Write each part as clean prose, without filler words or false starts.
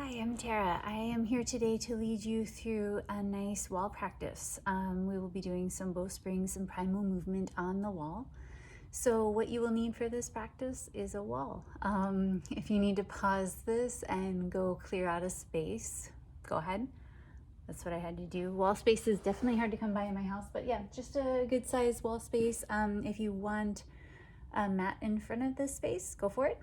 Hi, I'm Tara. I am here today to lead you through a nice wall practice. We will be doing some bow springs and primal movement on the wall. So what you will need for this practice is a wall. If you need to pause this and go clear out a space, go ahead. That's what I had to do. Wall space is definitely hard to come by in my house, but yeah, just a good size wall space. If you want a mat in front of this space, go for it.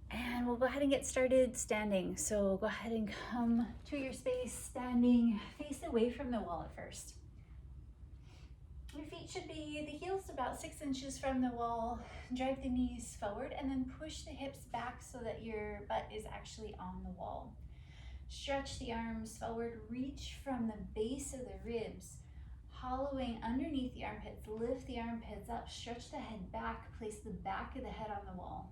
And we'll go ahead and get started standing. So go ahead and come to your space standing, face away from the wall at first. Your feet should be the heels about 6 inches from the wall. Drive the knees forward and then push the hips back so that your butt is actually on the wall. Stretch the arms forward, reach from the base of the ribs, hollowing underneath the armpits. Lift the armpits up, stretch the head back, place the back of the head on the wall.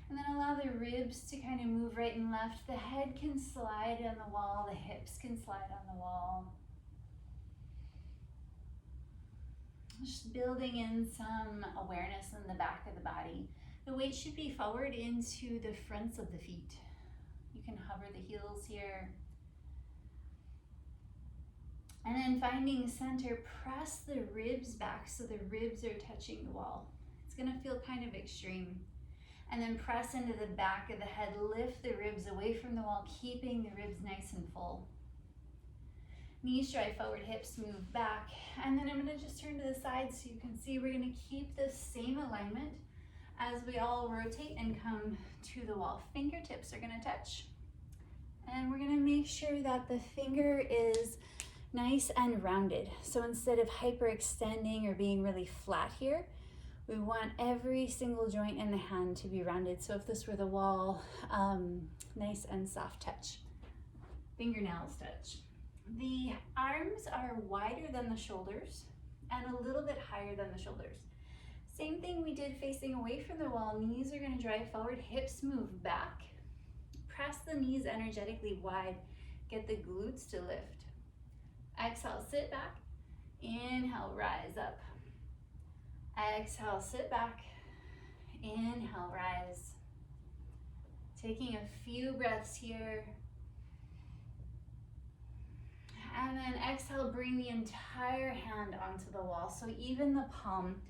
And then allow the ribs to kind of move right and left. The head can slide on the wall, the hips can slide on the wall. Just building in some awareness in the back of the body. The weight should be forward into the fronts of the feet. You can hover the heels here. And then finding center, press the ribs back so the ribs are touching the wall. It's gonna feel kind of extreme. And then press into the back of the head, lift the ribs away from the wall, keeping the ribs nice and full. Knees drive forward, hips move back. And then I'm gonna just turn to the side so you can see we're gonna keep the same alignment as we all rotate and come to the wall. Fingertips are gonna touch. And we're gonna make sure that the finger is nice and rounded. So instead of hyperextending or being really flat here, we want every single joint in the hand to be rounded. So if this were the wall, nice and soft touch. Fingernails touch. The arms are wider than the shoulders and a little bit higher than the shoulders. Same thing we did facing away from the wall. Knees are gonna drive forward, hips move back. Press the knees energetically wide. Get the glutes to lift. Exhale, sit back. Inhale, rise up. Exhale, sit back. Inhale, rise. Taking a few breaths here. And then exhale, bring the entire hand onto the wall. So even the palm.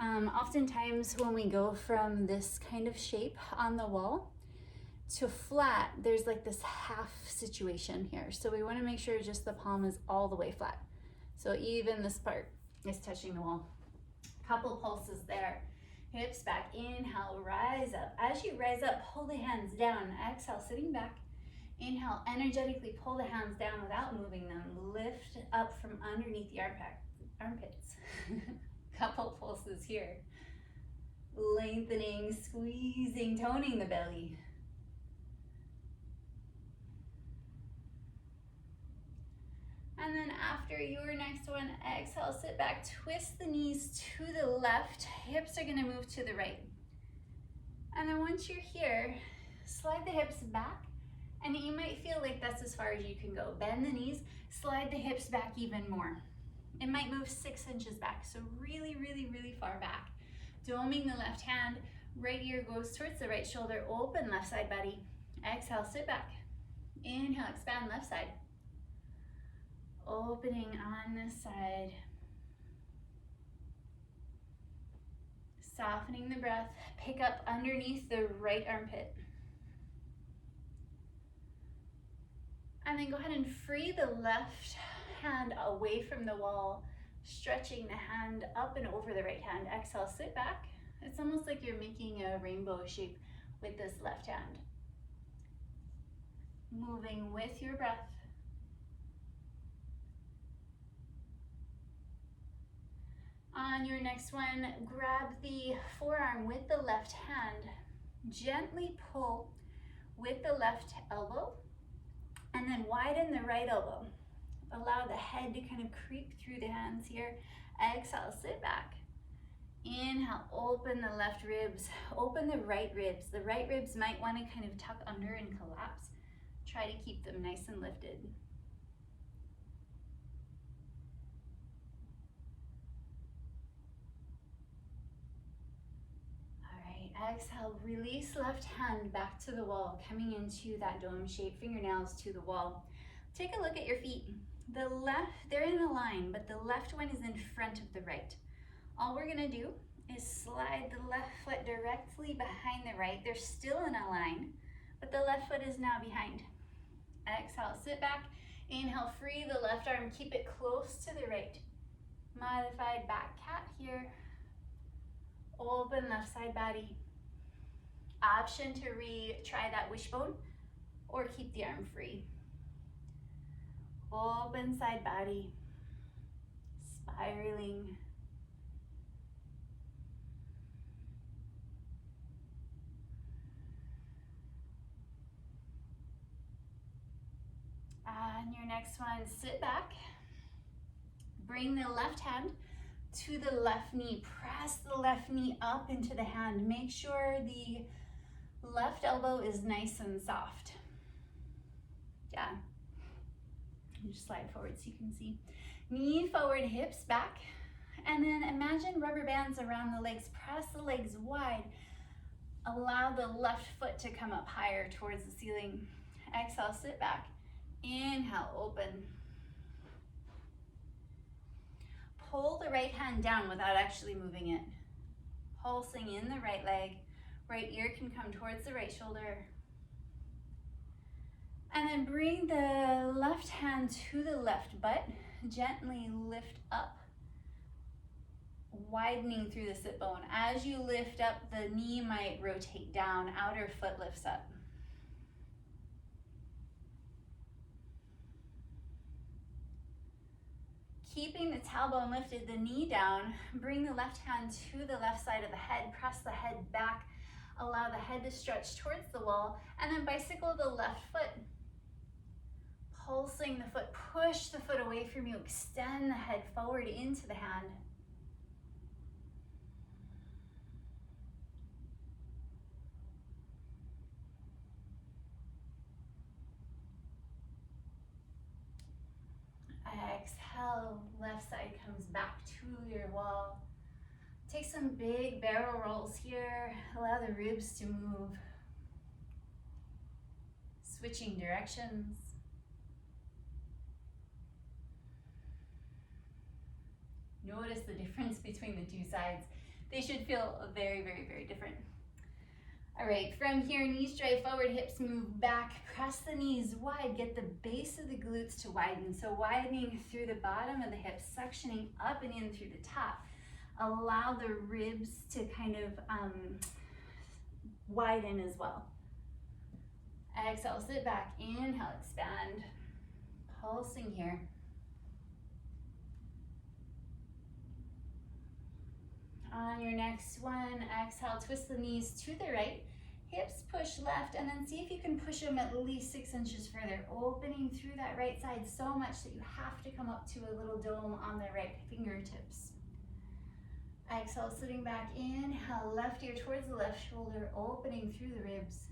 Oftentimes when we go from this kind of shape on the wall to flat, there's like this half situation here. So we want to make sure just the palm is all the way flat. So even this part is touching the wall. Couple pulses there. Hips back, inhale, rise up. As you rise up, pull the hands down. Exhale, sitting back. Inhale, energetically pull the hands down without moving them. Lift up from underneath the armpits. Couple pulses here. Lengthening, squeezing, toning the belly. And then after your next one, exhale, sit back, twist the knees to the left, hips are gonna move to the right. And then once you're here, slide the hips back, and you might feel like that's as far as you can go. Bend the knees, slide the hips back even more. It might move 6 inches back, so really, really, really far back. Doming the left hand, right ear goes towards the right shoulder, open left side body. Exhale, sit back. Inhale, expand left side. Opening on this side. Softening the breath. Pick up underneath the right armpit. And then go ahead and free the left hand away from the wall, stretching the hand up and over the right hand. Exhale, sit back. It's almost like you're making a rainbow shape with this left hand. Moving with your breath. On your next one, grab the forearm with the left hand, gently pull with the left elbow, and then widen the right elbow. Allow the head to kind of creep through the hands here. Exhale, sit back. Inhale, open the left ribs, open the right ribs. The right ribs might want to kind of tuck under and collapse. Try to keep them nice and lifted. Exhale, release left hand back to the wall, coming into that dome shape, fingernails to the wall. Take a look at your feet. The left, they're in a line, but the left one is in front of the right. All we're gonna do is slide the left foot directly behind the right. They're still in a line, but the left foot is now behind. Exhale, sit back. Inhale, free the left arm, keep it close to the right. Modified back cat here. Open left side body. Option to retry that wishbone or keep the arm free. Open side body. Spiraling. And your next one, sit back. Bring the left hand to the left knee. Press the left knee up into the hand. Make sure the left elbow is nice and soft. Yeah. You just slide forward so you can see. Knee forward, hips back. And then imagine rubber bands around the legs. Press the legs wide. Allow the left foot to come up higher towards the ceiling. Exhale, sit back. Inhale, open. Pull the right hand down without actually moving it. Pulsing in the right leg. Right ear can come towards the right shoulder. And then bring the left hand to the left butt. Gently lift up. Widening through the sit bone. As you lift up, the knee might rotate down. Outer foot lifts up. Keeping the tailbone lifted, the knee down, bring the left hand to the left side of the head, press the head back, allow the head to stretch towards the wall, and then bicycle the left foot. Pulsing the foot, push the foot away from you, extend the head forward into the hand. Exhale, left side comes back to your wall. Take some big barrel rolls here. Allow the ribs to move. Switching directions. Notice the difference between the two sides. They should feel very, very, very different. All right, from here, knees drive forward, hips move back, press the knees wide, get the base of the glutes to widen. So widening through the bottom of the hips, suctioning up and in through the top. Allow the ribs to kind of widen as well. Exhale, sit back, inhale, expand. Pulsing here. On your next one, exhale, twist the knees to the right. Hips push left, and then see if you can push them at least 6 inches further, opening through that right side so much that you have to come up to a little dome on the right fingertips. Exhale, sitting back, inhale, left ear towards the left shoulder, opening through the ribs.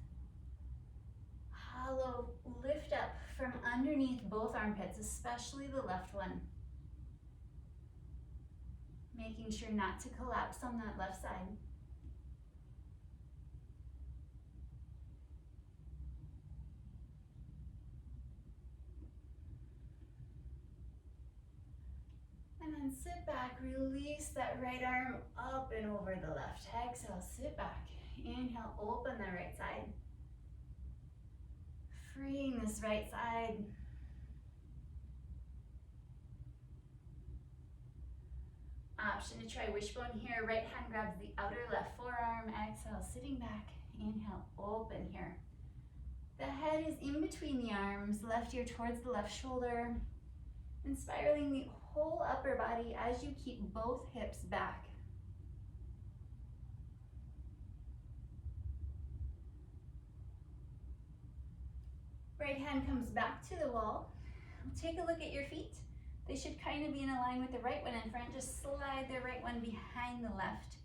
Hollow, lift up from underneath both armpits, especially the left one. Making sure not to collapse on that left side. And then sit back, release that right arm up and over the left. Exhale, sit back. Inhale, open the right side. Freeing this right side. Option to try wishbone here. Right hand grabs the outer left forearm. Exhale, sitting back. Inhale, open here. The head is in between the arms. Left ear towards the left shoulder. And spiraling the whole upper body as you keep both hips back. Right hand comes back to the wall. Take a look at your feet. They should kind of be in a line with the right one in front. Just slide the right one behind the left.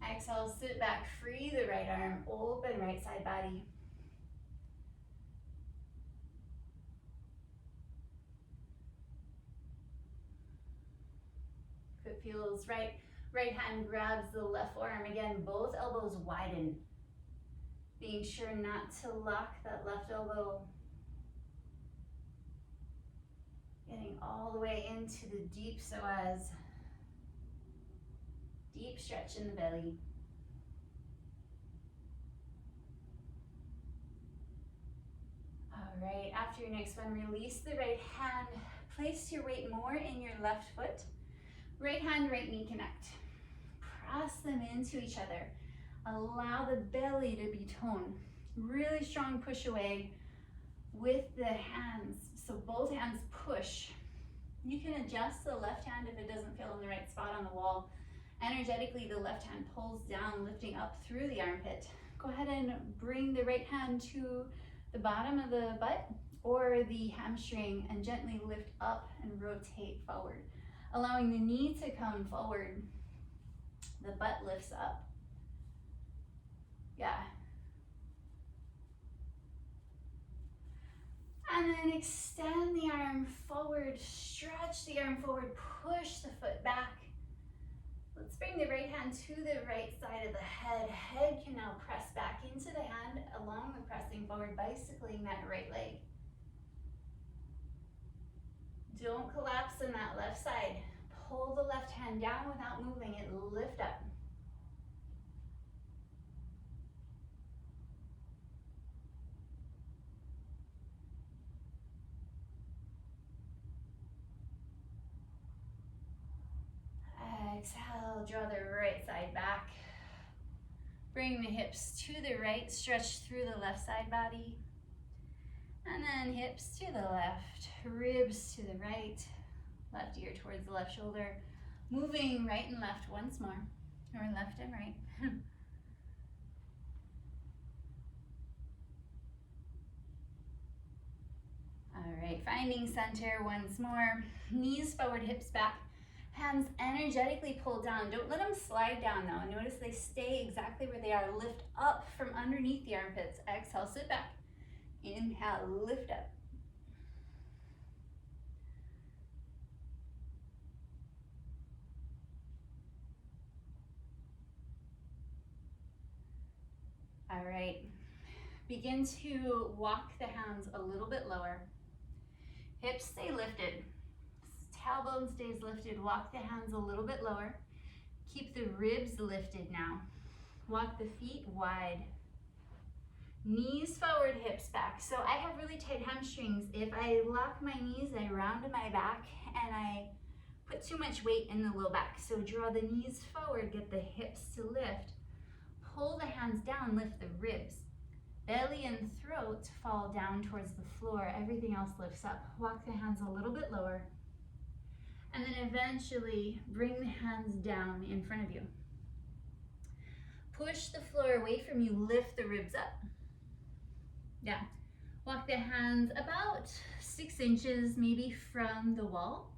Exhale, sit back, free the right arm, open right side body. If it feels right, Right hand grabs the left forearm. Again, both elbows widen. Being sure not to lock that left elbow. Getting all the way into the deep psoas. Deep stretch in the belly. All right, after your next one, release the right hand. Place your weight more in your left foot. Right hand, right knee connect. Press them into each other. Allow the belly to be toned. Really strong push away with the hands. So both hands push. You can adjust the left hand if it doesn't feel in the right spot on the wall. Energetically, the left hand pulls down, lifting up through the armpit. Go ahead and bring the right hand to the bottom of the butt or the hamstring and gently lift up and rotate forward. Allowing the knee to come forward. The butt lifts up. Yeah. And then extend the arm forward, stretch the arm forward, push the foot back. Let's bring the right hand to the right side of the head. Head can now press back into the hand along with pressing forward, bicycling that right leg. Don't collapse in that left side. Pull the left hand down without moving it, lift up. Exhale, draw the right side back. Bring the hips to the right, stretch through the left side body. And then hips to the left, ribs to the right, left ear towards the left shoulder. Moving right and left once more, or left and right. All right, finding center once more. Knees forward, hips back. Hands energetically pull down. Don't let them slide down though. Notice they stay exactly where they are. Lift up from underneath the armpits. Exhale, sit back. Inhale, lift up. All right, begin to walk the hands a little bit lower. Hips stay lifted. Tailbone stays lifted. Walk the hands a little bit lower. Keep the ribs lifted now. Walk the feet wide. Knees forward, hips back. So I have really tight hamstrings. If I lock my knees, I round my back and I put too much weight in the low back. So draw the knees forward, get the hips to lift. Pull the hands down, lift the ribs. Belly and throat fall down towards the floor. Everything else lifts up. Walk the hands a little bit lower. And then eventually bring the hands down in front of you. Push the floor away from you, lift the ribs up. Yeah. Walk the hands about 6 inches maybe from the wall.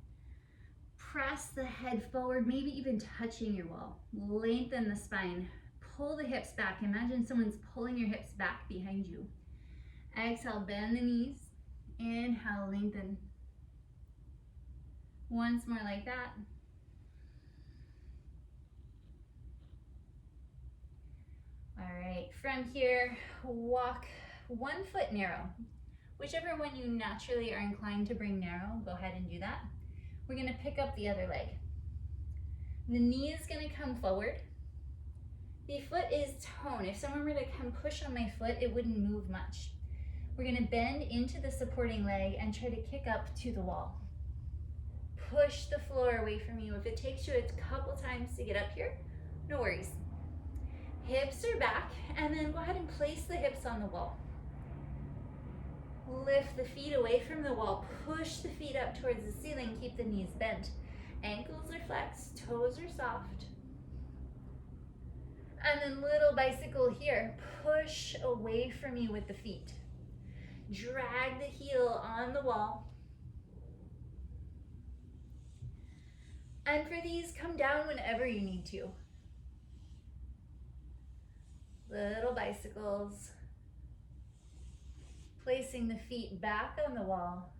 Press the head forward, maybe even touching your wall. Lengthen the spine. Pull the hips back. Imagine someone's pulling your hips back behind you. Exhale, bend the knees. Inhale, lengthen. Once more like that. All right, from here, walk 1 foot narrow. Whichever one you naturally are inclined to bring narrow, go ahead and do that. We're gonna pick up the other leg. The knee is gonna come forward. The foot is toned. If someone were to come push on my foot, it wouldn't move much. We're gonna bend into the supporting leg and try to kick up to the wall. Push the floor away from you. If it takes you a couple times to get up here, no worries. Hips are back, and then go ahead and place the hips on the wall. Lift the feet away from the wall. Push the feet up towards the ceiling. Keep the knees bent. Ankles are flexed, toes are soft. And then little bicycle here. Push away from you with the feet. Drag the heel on the wall. And for these, come down whenever you need to. Little bicycles. Placing the feet back on the wall.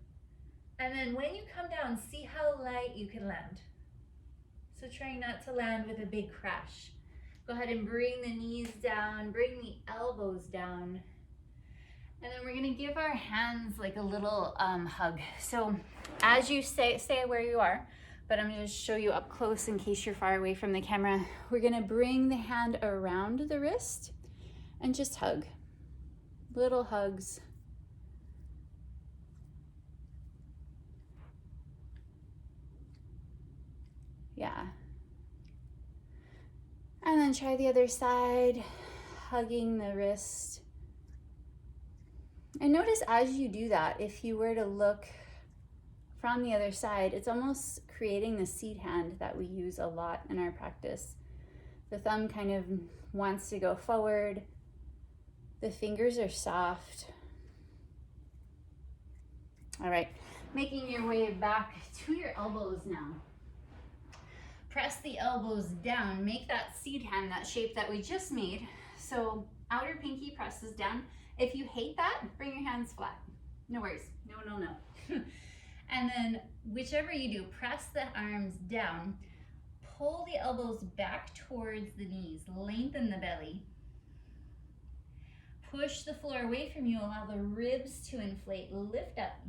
And then when you come down, see how light you can land. So trying not to land with a big crash. Go ahead and bring the knees down, bring the elbows down. And then we're gonna give our hands like a little hug. So as you stay where you are, but I'm gonna show you up close in case you're far away from the camera. We're gonna bring the hand around the wrist and just hug. Little hugs. Yeah. And then try the other side, hugging the wrist. And notice as you do that, if you were to look from the other side, it's almost creating the seed hand that we use a lot in our practice. The thumb kind of wants to go forward. The fingers are soft. All right, making your way back to your elbows now. Press the elbows down, make that seed hand, that shape that we just made. So outer pinky presses down. If you hate that, bring your hands flat. No worries, no. And then whichever you do, press the arms down, pull the elbows back towards the knees, lengthen the belly. Push the floor away from you, allow the ribs to inflate, lift up.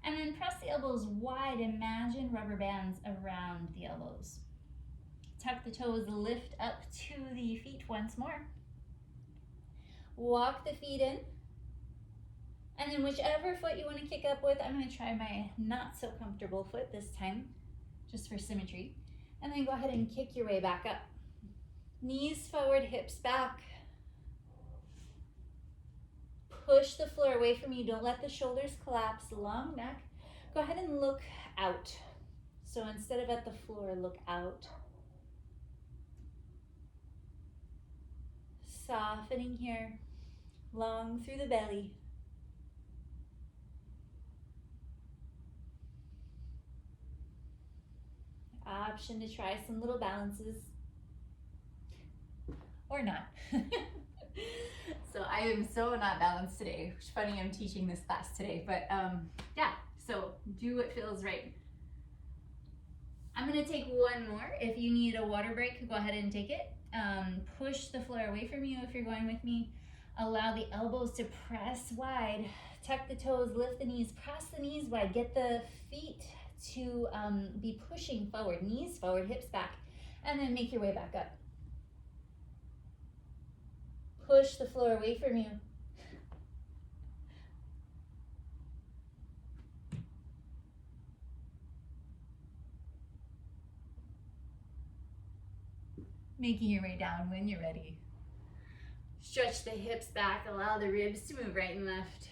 And then press the elbows wide, imagine rubber bands around the elbows. Tuck the toes, lift up to the feet once more. Walk the feet in. And then whichever foot you want to kick up with, I'm going to try my not so comfortable foot this time, just for symmetry. And then go ahead and kick your way back up. Knees forward, hips back. Push the floor away from you. Don't let the shoulders collapse. Long neck. Go ahead and look out. So instead of at the floor, look out. Softening here. Long through the belly. Option to try some little balances. Or not. So I am so not balanced today. It's funny I'm teaching this class today, but yeah, so do what feels right. I'm gonna take one more. If you need a water break, go ahead and take it. Push the floor away from you if you're going with me. Allow the elbows to press wide. Tuck the toes, lift the knees, press the knees wide. Get the feet to be pushing forward, knees forward, hips back, and then make your way back up. Push the floor away from you. Making your way down when you're ready. Stretch the hips back, allow the ribs to move right and left.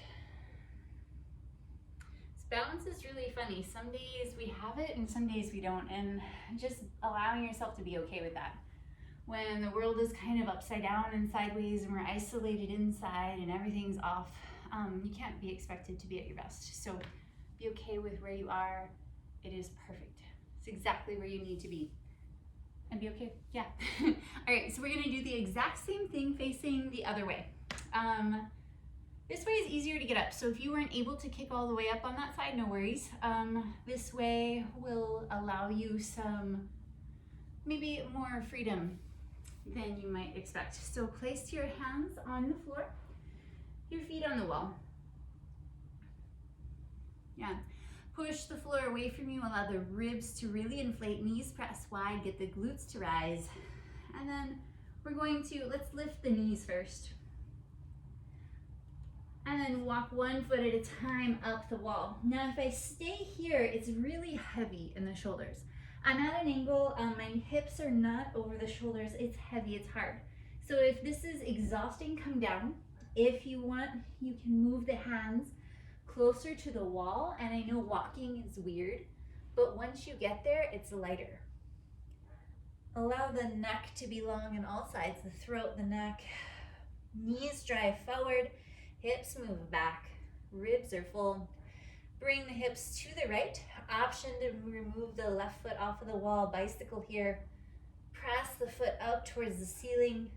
This balance is really funny. Some days we have it and some days we don't, and just allowing yourself to be okay with that. When the world is kind of upside down and sideways and we're isolated inside and everything's off, you can't be expected to be at your best. So be okay with where you are. It is perfect. It's exactly where you need to be. And be okay, yeah. All right, so we're gonna do the exact same thing facing the other way. This way is easier to get up. So if you weren't able to kick all the way up on that side, no worries. This way will allow you some, maybe more freedom than you might expect. So place your hands on the floor, your feet on the wall. Yeah. Push the floor away from you, allow the ribs to really inflate, knees press wide, get the glutes to rise. And then we're going to, let's lift the knees first. And then walk one foot at a time up the wall. Now if I stay here, it's really heavy in the shoulders. I'm at an angle, my hips are not over the shoulders, it's heavy, it's hard. So if this is exhausting, come down. If you want, you can move the hands closer to the wall, and I know walking is weird, but once you get there, it's lighter. Allow the neck to be long on all sides, the throat, the neck. Knees drive forward, hips move back, ribs are full. Bring the hips to the right. Option to remove the left foot off of the wall, bicycle here. Press the foot up towards the ceiling.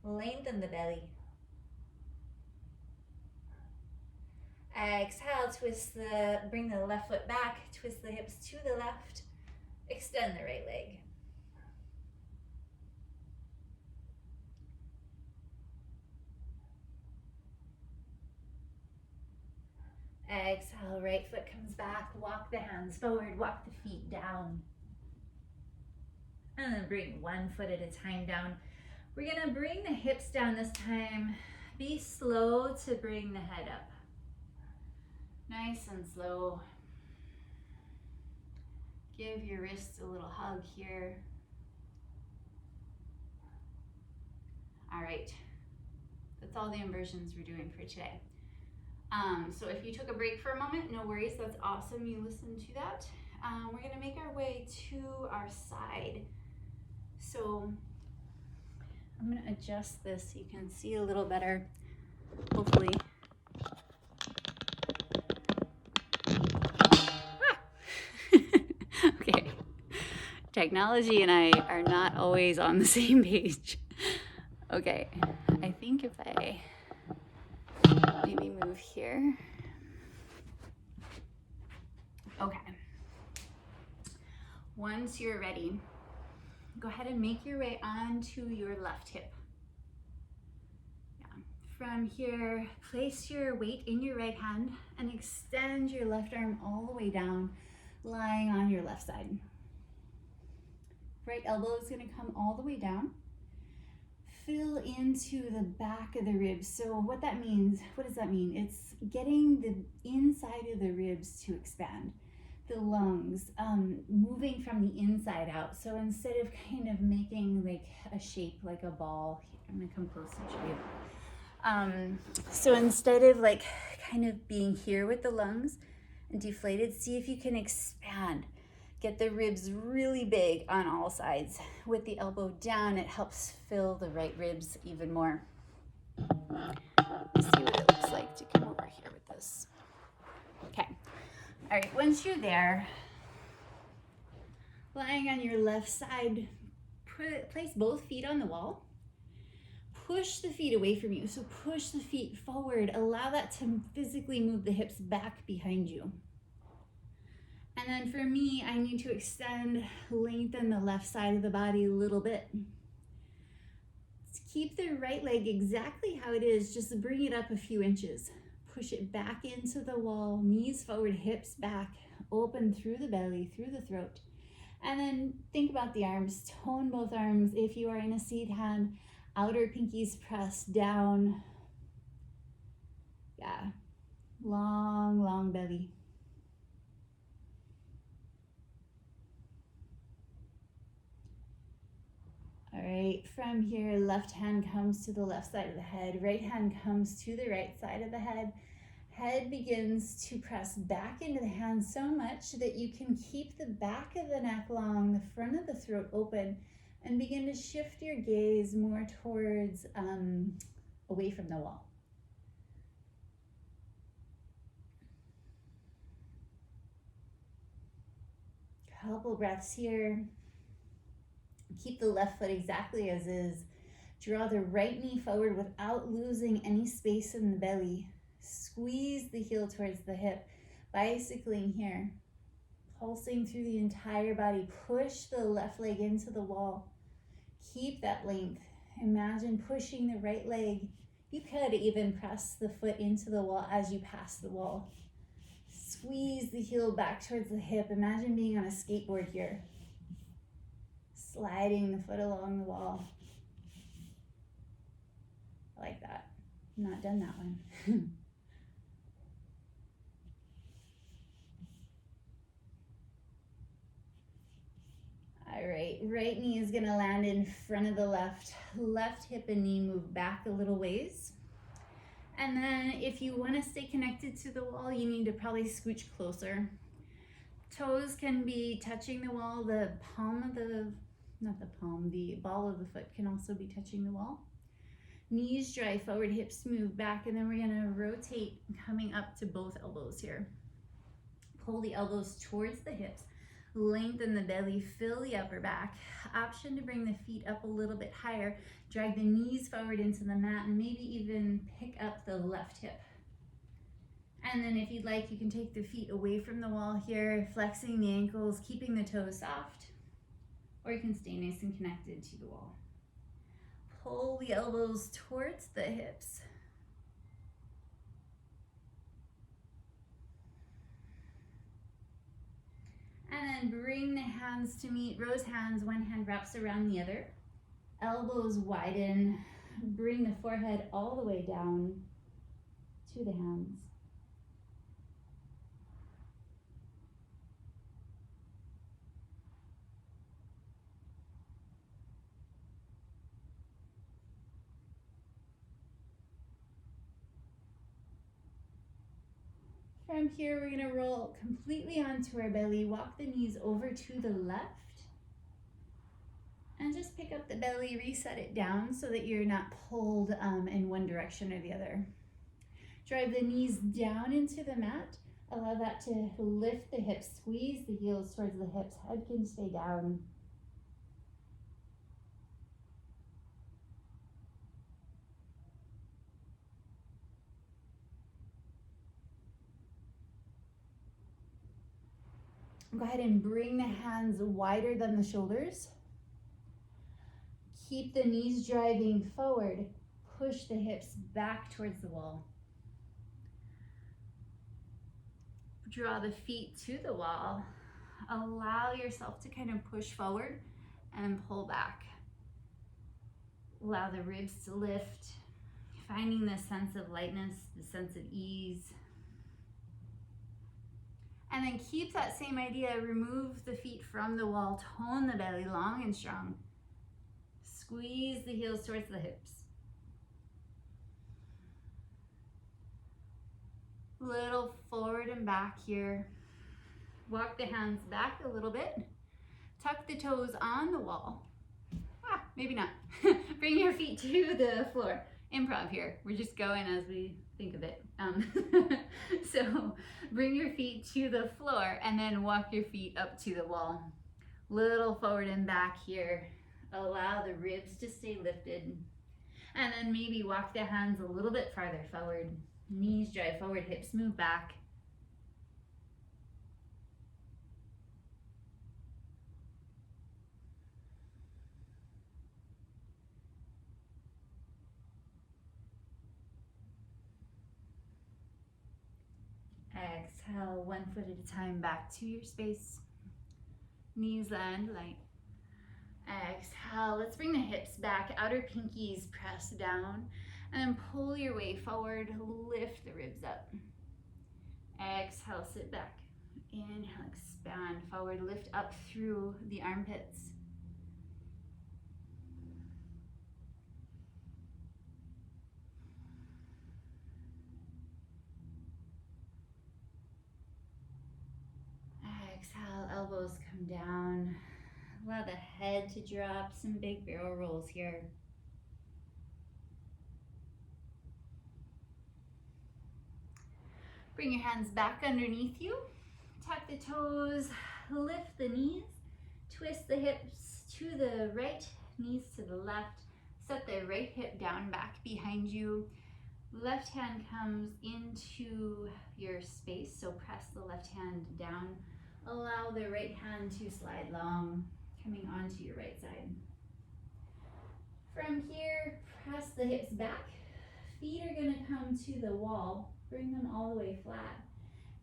Lengthen the belly. Exhale, bring the left foot back, twist the hips to the left, extend the right leg. Exhale, right foot comes back, walk the hands forward, walk the feet down. And then bring one foot at a time down. We're gonna bring the hips down this time. Be slow to bring the head up. Nice and slow. Give your wrists a little hug here. All right, that's all the inversions we're doing for today. So if you took a break for a moment, no worries, that's awesome, you listened to that. We're gonna make our way to our side. So I'm gonna adjust this so you can see a little better, hopefully. Okay, technology and I are not always on the same page. Okay, I think if I maybe move here. Okay. Once you're ready, go ahead and make your way onto your left hip. Yeah. From here, place your weight in your right hand and extend your left arm all the way down, lying on your left side. Right elbow is going to come all the way down. Fill into the back of the ribs. So what that means, what does that mean? It's getting the inside of the ribs to expand. The lungs, moving from the inside out. So instead of kind of making like a shape like a ball, I'm gonna come closer to you. So instead of like kind of being here with the lungs and deflated, see if you can expand. Get the ribs really big on all sides. With the elbow down, it helps fill the right ribs even more. Let's see what it looks like to come over here with this. Okay. All right, once you're there, lying on your left side, place both feet on the wall. Push the feet away from you. So push the feet forward. Allow that to physically move the hips back behind you. And then for me, I need to extend, lengthen the left side of the body a little bit. Keep the right leg exactly how it is, just bring it up a few inches. Push it back into the wall, knees forward, hips back, open through the belly, through the throat. And then think about the arms, tone both arms. If you are in a seat hand, outer pinkies press down. Yeah, long, long belly. All right, from here, left hand comes to the left side of the head, right hand comes to the right side of the head. Head begins to press back into the hand so much that you can keep the back of the neck long, the front of the throat open, and begin to shift your gaze more towards, away from the wall. Couple breaths here. Keep the left foot exactly as is. Draw the right knee forward without losing any space in the belly. Squeeze the heel towards the hip. Bicycling here. Pulsing through the entire body. Push the left leg into the wall. Keep that length. Imagine pushing the right leg. You could even press the foot into the wall as you pass the wall. Squeeze the heel back towards the hip. Imagine being on a skateboard here. Sliding the foot along the wall. I like that. I'm not done that one. All right, right knee is gonna land in front of the left. Left hip and knee move back a little ways. And then if you wanna stay connected to the wall, you need to probably scooch closer. Toes can be touching the wall. The palm of the, not the palm, the ball of the foot can also be touching the wall. Knees drive forward, hips move back, and then we're gonna rotate coming up to both elbows here. Pull the elbows towards the hips, lengthen the belly, fill the upper back. Option to bring the feet up a little bit higher, drag the knees forward into the mat, and maybe even pick up the left hip. And then if you'd like, you can take the feet away from the wall here, flexing the ankles, keeping the toes soft, or you can stay nice and connected to the wall. Pull the elbows towards the hips. And then bring the hands to meet, rose hands, one hand wraps around the other. Elbows widen, bring the forehead all the way down to the hands. From here, we're gonna roll completely onto our belly, walk the knees over to the left, and just pick up the belly, reset it down so that you're not pulled in one direction or the other. Drive the knees down into the mat, allow that to lift the hips, squeeze the heels towards the hips, head can stay down. Go ahead and bring the hands wider than the shoulders. Keep the knees driving forward. Push the hips back towards the wall. Draw the feet to the wall. Allow yourself to kind of push forward and pull back. Allow the ribs to lift, finding the sense of lightness, the sense of ease. And then keep that same idea, remove the feet from the wall, tone the belly long and strong. Squeeze the heels towards the hips. Little forward and back here. Walk the hands back a little bit. Tuck the toes on the wall. Maybe not. Bring your feet to the floor. Improv here. We're just going as we think of it. So bring your feet to the floor and then walk your feet up to the wall. Little forward and back here. Allow the ribs to stay lifted. And then maybe walk the hands a little bit farther forward. Knees drive forward, hips move back. Exhale, one foot at a time back to your space. Knees land light. Exhale, let's bring the hips back, outer pinkies press down, and then pull your way forward, lift the ribs up. Exhale, sit back. Inhale, expand forward, lift up through the armpits. Exhale, elbows come down. Allow the head to drop, some big barrel rolls here. Bring your hands back underneath you. Tuck the toes, lift the knees, twist the hips to the right, knees to the left. Set the right hip down back behind you. Left hand comes into your space, so press the left hand down. Allow the right hand to slide long, coming onto your right side. From here, press the hips back. Feet are gonna come to the wall. Bring them all the way flat.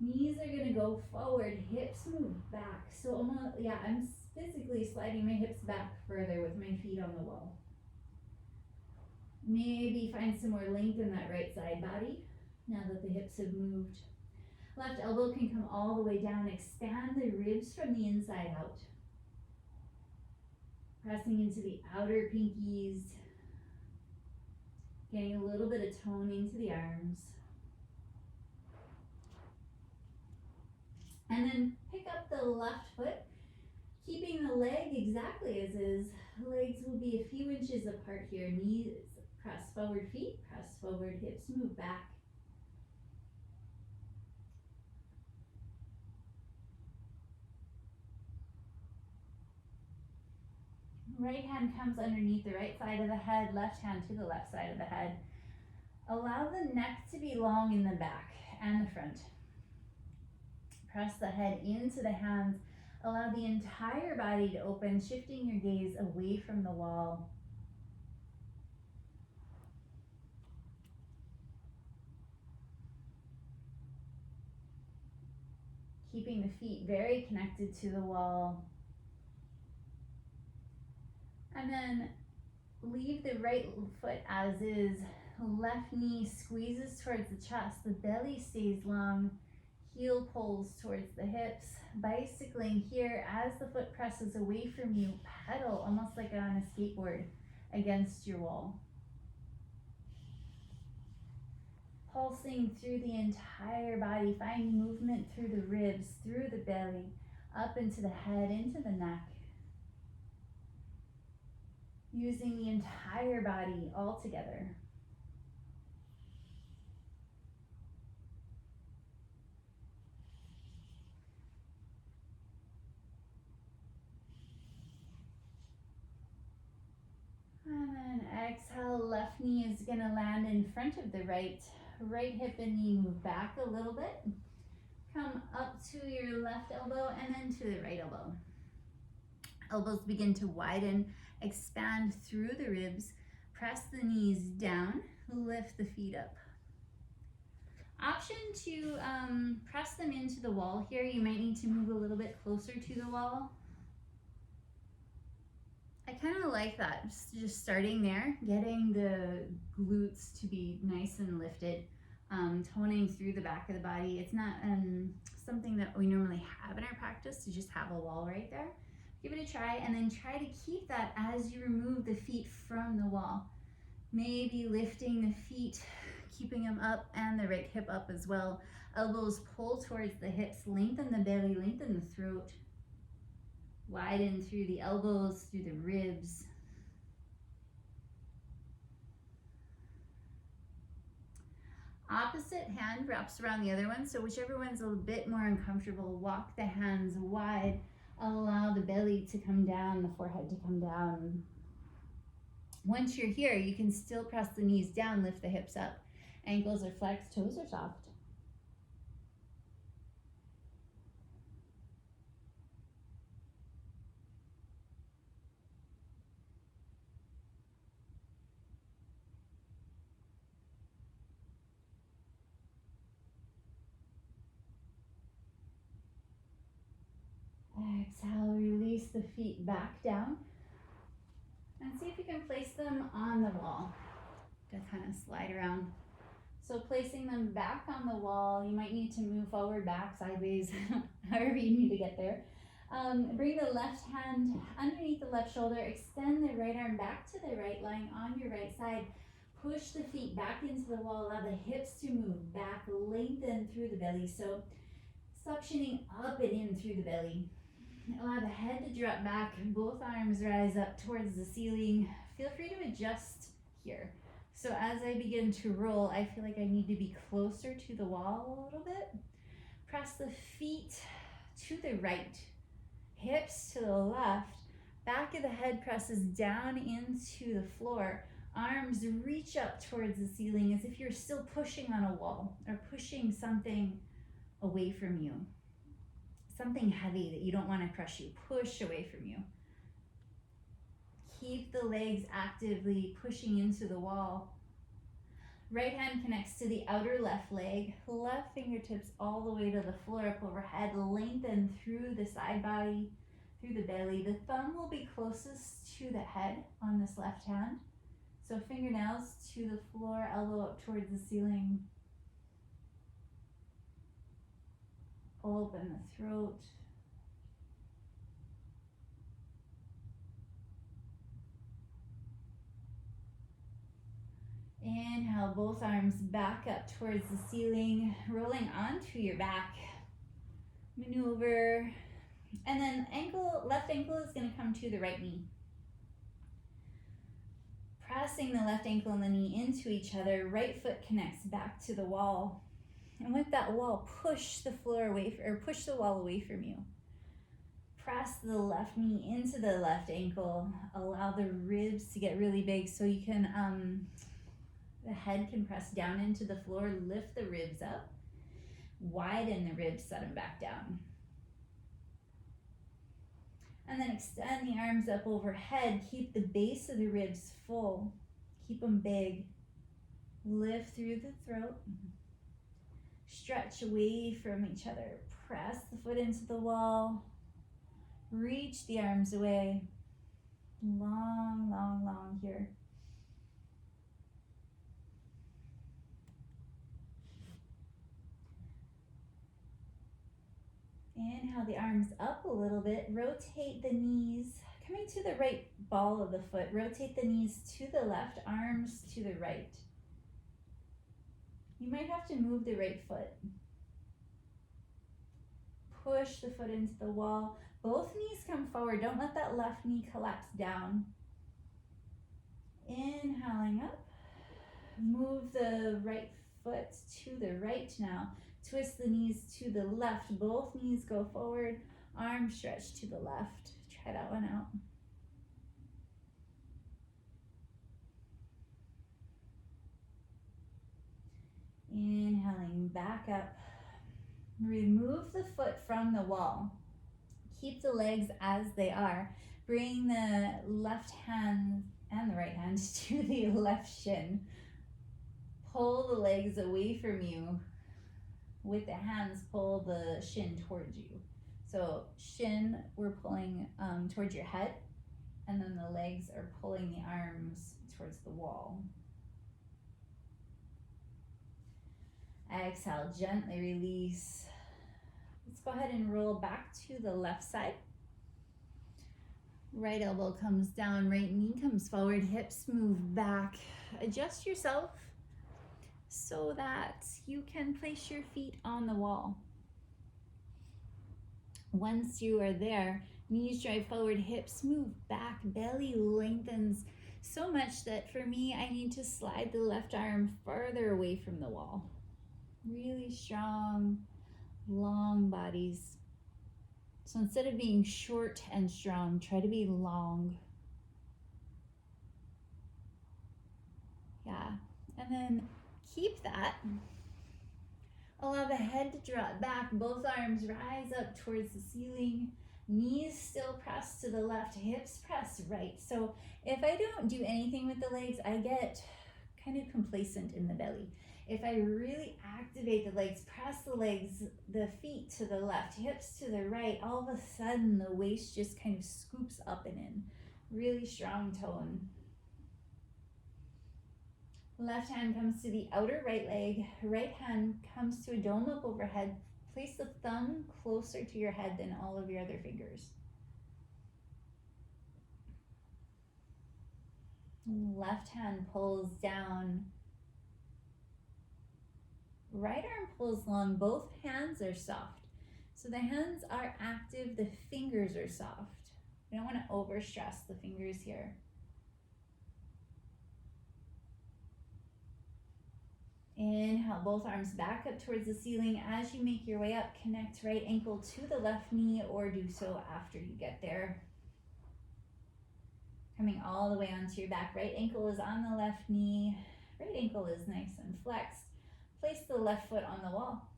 Knees are gonna go forward, hips move back. So I'm physically sliding my hips back further with my feet on the wall. Maybe find some more length in that right side body now that the hips have moved. Left elbow can come all the way down. Expand the ribs from the inside out. Pressing into the outer pinkies. Getting a little bit of toning to the arms. And then pick up the left foot, keeping the leg exactly as is. Legs will be a few inches apart here. Knees press forward, feet press forward, hips move back. Right hand comes underneath the right side of the head, left hand to the left side of the head. Allow the neck to be long in the back and the front. Press the head into the hands. Allow the entire body to open, shifting your gaze away from the wall. Keeping the feet very connected to the wall. And then leave the right foot as is. Left knee squeezes towards the chest. The belly stays long. Heel pulls towards the hips. Bicycling here as the foot presses away from you. Pedal almost like on a skateboard against your wall. Pulsing through the entire body. Find movement through the ribs, through the belly, up into the head, into the neck. Using the entire body all together. And then exhale, left knee is gonna land in front of the right. Right hip and knee move back a little bit. Come up to your left elbow and then to the right elbow. Elbows begin to widen, expand through the ribs. Press the knees down, lift the feet up. Option to press them into the wall here. You might need to move a little bit closer to the wall. I kind of like that, just starting there, getting the glutes to be nice and lifted, toning through the back of the body. It's not something that we normally have in our practice to just have a wall right there. Give it a try, and then try to keep that as you remove the feet from the wall. Maybe lifting the feet, keeping them up, and the right hip up as well. Elbows pull towards the hips, lengthen the belly, lengthen the throat. Widen through the elbows, through the ribs. Opposite hand wraps around the other one, so whichever one's a little bit more uncomfortable, walk the hands wide. Allow the belly to come down, the forehead to come down. Once you're here, you can still press the knees down, lift the hips up. Ankles are flexed, toes are soft. Exhale, release the feet back down. And see if you can place them on the wall to kind of slide around. So placing them back on the wall, you might need to move forward, back, sideways, however you need to get there. Bring the left hand underneath the left shoulder, extend the right arm back to the right, lying on your right side. Push the feet back into the wall, allow the hips to move back, lengthen through the belly. So suctioning up and in through the belly. Allow the head to drop back, both arms rise up towards the ceiling. Feel free to adjust here. So as I begin to roll, I feel like I need to be closer to the wall a little bit. Press the feet to the right, hips to the left, back of the head presses down into the floor. Arms reach up towards the ceiling as if you're still pushing on a wall or pushing something away from you. Something heavy that you don't want to crush you. Push away from you. Keep the legs actively pushing into the wall. Right hand connects to the outer left leg. Left fingertips all the way to the floor up overhead. Lengthen through the side body, through the belly. The thumb will be closest to the head on this left hand. So fingernails to the floor, elbow up towards the ceiling. Open the throat. Inhale, both arms back up towards the ceiling, rolling onto your back. Maneuver. And then left ankle is going to come to the right knee. Pressing the left ankle and the knee into each other, right foot connects back to the wall. And with that wall, push the floor away, or push the wall away from you. Press the left knee into the left ankle. Allow the ribs to get really big so you can, the head can press down into the floor, lift the ribs up. Widen the ribs, set them back down. And then extend the arms up overhead. Keep the base of the ribs full. Keep them big. Lift through the throat. Stretch away from each other. Press the foot into the wall. Reach the arms away. Long, long, long here. Inhale the arms up a little bit. Rotate the knees. Coming to the right ball of the foot. Rotate the knees to the left, arms to the right. You might have to move the right foot. Push the foot into the wall. Both knees come forward. Don't let that left knee collapse down. Inhaling up. Move the right foot to the right now. Twist the knees to the left. Both knees go forward. Arms stretch to the left. Try that one out. Inhaling back up. Remove the foot from the wall. Keep the legs as they are. Bring the left hand and the right hand to the left shin. Pull the legs away from you. With the hands, pull the shin towards you. So shin, we're pulling towards your head, and then the legs are pulling the arms towards the wall. Exhale, gently release. Let's go ahead and roll back to the left side. Right elbow comes down, right knee comes forward, hips move back. Adjust yourself so that you can place your feet on the wall. Once you are there, knees drive forward, hips move back, belly lengthens so much that for me, I need to slide the left arm further away from the wall. Really strong, long bodies. So instead of being short and strong, try to be long. Yeah, and then keep that. Allow the head to drop back, both arms rise up towards the ceiling. Knees still press to the left, hips press right. So if I don't do anything with the legs, I get kind of complacent in the belly. If I really activate the legs, press the legs, the feet to the left, hips to the right, all of a sudden the waist just kind of scoops up and in. Really strong tone. Left hand comes to the outer right leg. Right hand comes to a dome up overhead. Place the thumb closer to your head than all of your other fingers. Left hand pulls down. Right arm pulls long. Both hands are soft. So the hands are active, the fingers are soft. We don't want to overstress the fingers here. Inhale, both arms back up towards the ceiling. As you make your way up, connect right ankle to the left knee or do so after you get there. Coming all the way onto your back. Right ankle is on the left knee. Right ankle is nice and flexed. Place the left foot on the wall.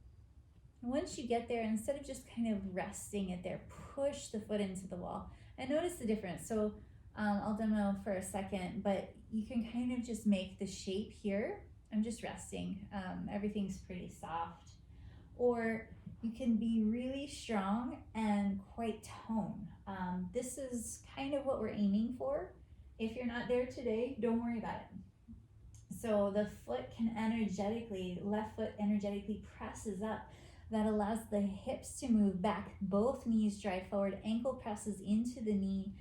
And once you get there, instead of just kind of resting it there, push the foot into the wall. And notice the difference. So I'll demo for a second, but you can kind of just make the shape here. I'm just resting. Everything's pretty soft. Or you can be really strong and quite tone. This is kind of what we're aiming for. If you're not there today, don't worry about it. So the foot can energetically, left foot energetically presses up. That allows the hips to move back. Both knees drive forward. Ankle presses into the knee.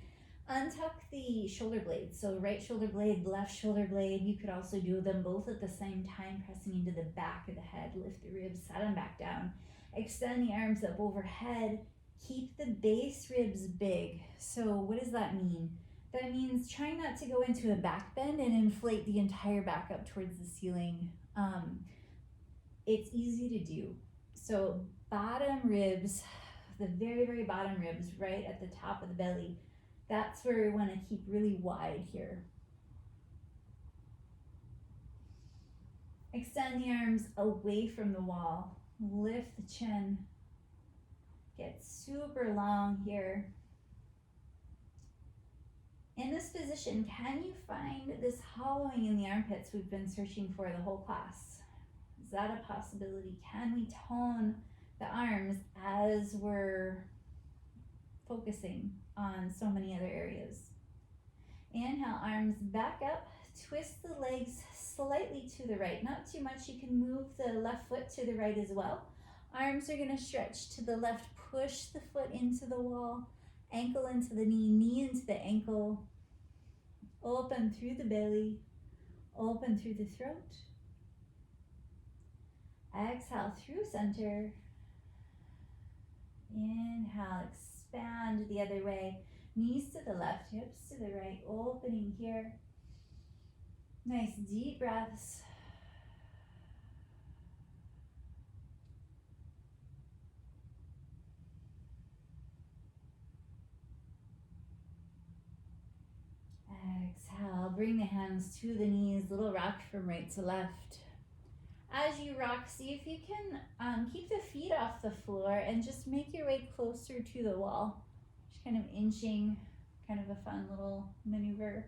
Untuck the shoulder blades. So right shoulder blade, left shoulder blade. You could also do them both at the same time, pressing into the back of the head. Lift the ribs, set them back down. Extend the arms up overhead. Keep the base ribs big. So what does that mean? That means try not to go into a back bend and inflate the entire back up towards the ceiling. It's easy to do. So bottom ribs, the very, very bottom ribs, right at the top of the belly, that's where we want to keep really wide here. Extend the arms away from the wall. Lift the chin. Get super long here. In this position, can you find this hollowing in the armpits we've been searching for the whole class? Is that a possibility? Can we tone the arms as we're focusing on so many other areas? Inhale, arms back up. Twist the legs slightly to the right, not too much. You can move the left foot to the right as well. Arms are going to stretch to the left. Push the foot into the wall. Ankle into the knee, knee into the ankle. Open through the belly. Open through the throat. Exhale through center. Inhale, expand the other way. Knees to the left, hips to the right, opening here. Nice deep breaths. Exhale, bring the hands to the knees, little rock from right to left. As you rock, see if you can keep the feet off the floor and just make your way closer to the wall. Just kind of inching, kind of a fun little maneuver.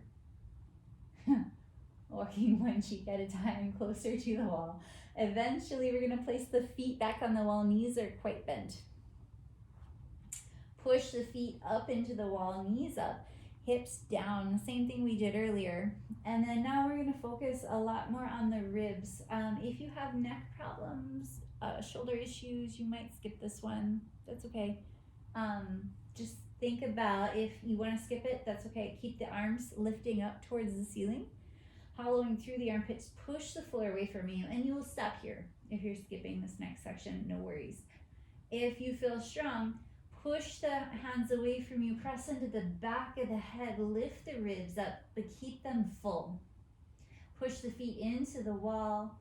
Walking one cheek at a time closer to the wall. Eventually, we're going to place the feet back on the wall. Knees are quite bent. Push the feet up into the wall, knees up. Hips down, same thing we did earlier. And then now we're going to focus a lot more on the ribs. If you have neck problems, shoulder issues, you might skip this one. That's okay. Just think about if you want to skip it, that's okay. Keep the arms lifting up towards the ceiling, hollowing through the armpits. Push the floor away from you, and you will stop here. If you're skipping this next section, no worries. If you feel strong, push the hands away from you, press into the back of the head, lift the ribs up, but keep them full. Push the feet into the wall,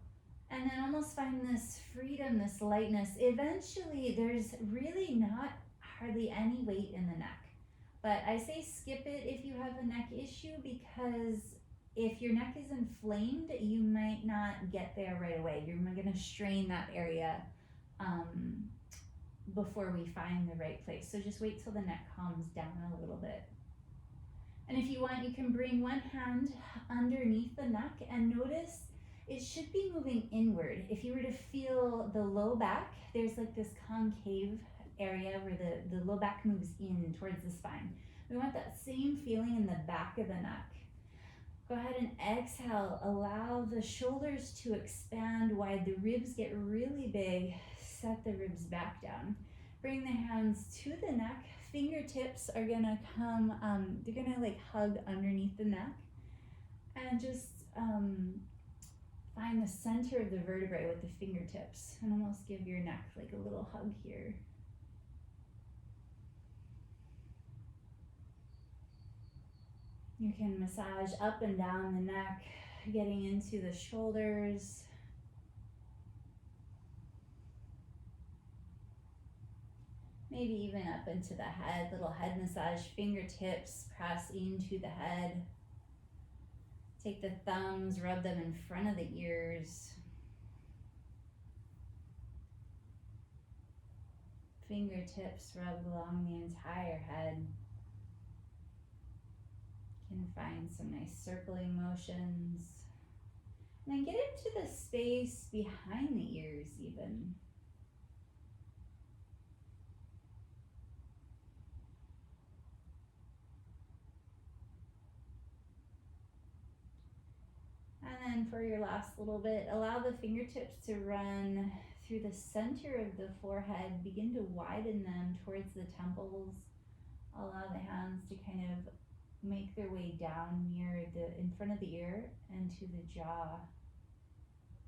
and then almost find this freedom, this lightness. Eventually, there's really not hardly any weight in the neck. But I say skip it if you have a neck issue, because if your neck is inflamed, you might not get there right away. You're going to strain that area before we find the right place. So just wait till the neck calms down a little bit. And if you want, you can bring one hand underneath the neck and notice it should be moving inward. If you were to feel the low back, there's like this concave area where the low back moves in towards the spine. We want that same feeling in the back of the neck. Go ahead and exhale. Allow the shoulders to expand wide. The ribs get really big. Set the ribs back down. Bring the hands to the neck. Fingertips are gonna come, they're gonna like hug underneath the neck. And just find the center of the vertebrae with the fingertips and almost give your neck like a little hug here. You can massage up and down the neck, getting into the shoulders. Maybe even up into the head, little head massage, fingertips press into the head. Take the thumbs, rub them in front of the ears. Fingertips rub along the entire head. You can find some nice circling motions. And then get into the space behind the ears even. And then for your last little bit, allow the fingertips to run through the center of the forehead. Begin to widen them towards the temples. Allow the hands to kind of make their way down near in front of the ear and to the jaw.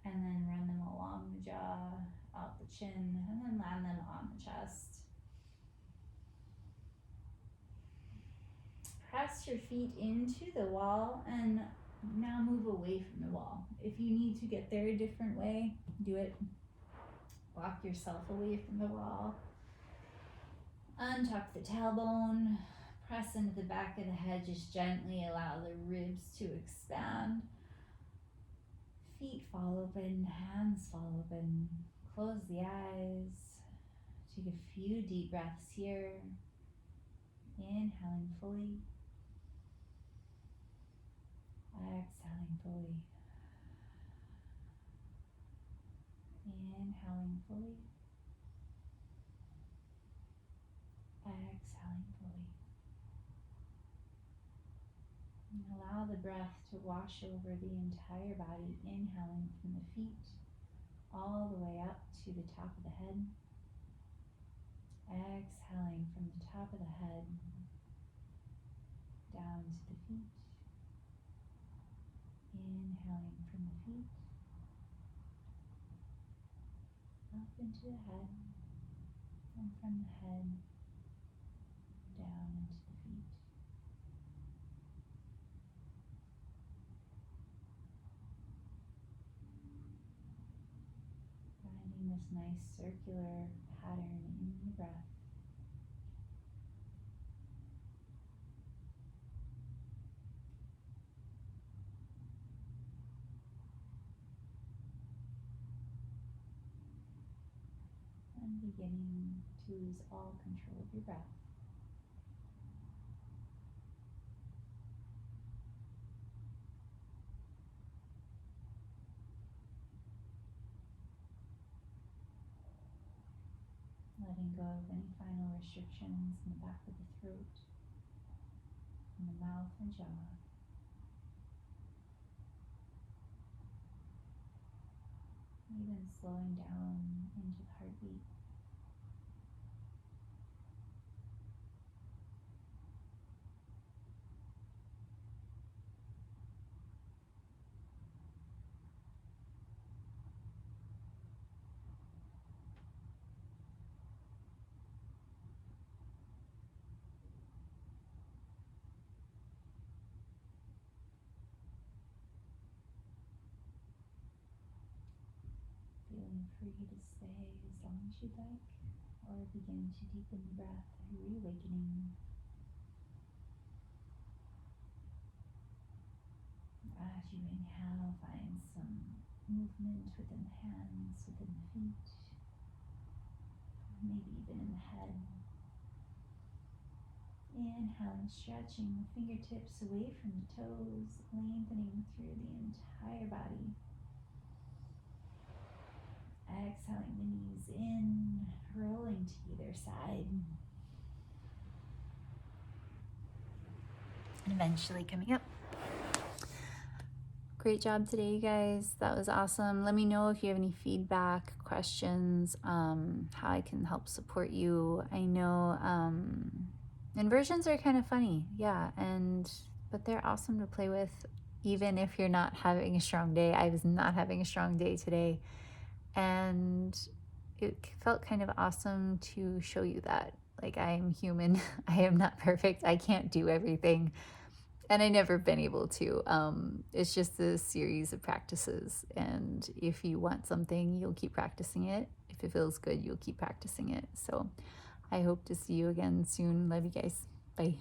And then run them along the jaw, out the chin, and then land them on the chest. Press your feet into the wall and now move away from the wall. If you need to get there a different way, do it. Walk yourself away from the wall. Untuck the tailbone. Press into the back of the head. Just gently allow the ribs to expand. Feet fall open, hands fall open. Close the eyes. Take a few deep breaths here. Inhaling fully. Exhaling fully. Inhaling fully. Exhaling fully. And allow the breath to wash over the entire body, inhaling from the feet all the way up to the top of the head. Exhaling from the top of the head down to the feet. Inhaling from the feet up into the head, and from the head down into the feet. Finding this nice circular pattern in the breath. And beginning to lose all control of your breath. Letting go of any final restrictions in the back of the throat, in the mouth and jaw. Even slowing down into the heartbeat. Feeling free to stay as long as you'd like, or begin to deepen the breath, reawakening. As you inhale, find some movement within the hands, within the feet, maybe even in the head. Inhaling, stretching the fingertips away from the toes, lengthening through the entire body. Exhaling the knees in, rolling to either side. And eventually coming up. Great job today, you guys. That was awesome. Let me know if you have any feedback, questions, how I can help support you. I know inversions are kind of funny, yeah, but they're awesome to play with, even if you're not having a strong day. I was not having a strong day today, and it felt kind of awesome to show you that. Like, I am human. I am not perfect. I can't do everything. And I never been able to. It's just a series of practices. And if you want something, you'll keep practicing it. If it feels good, you'll keep practicing it. So I hope to see you again soon. Love you guys. Bye.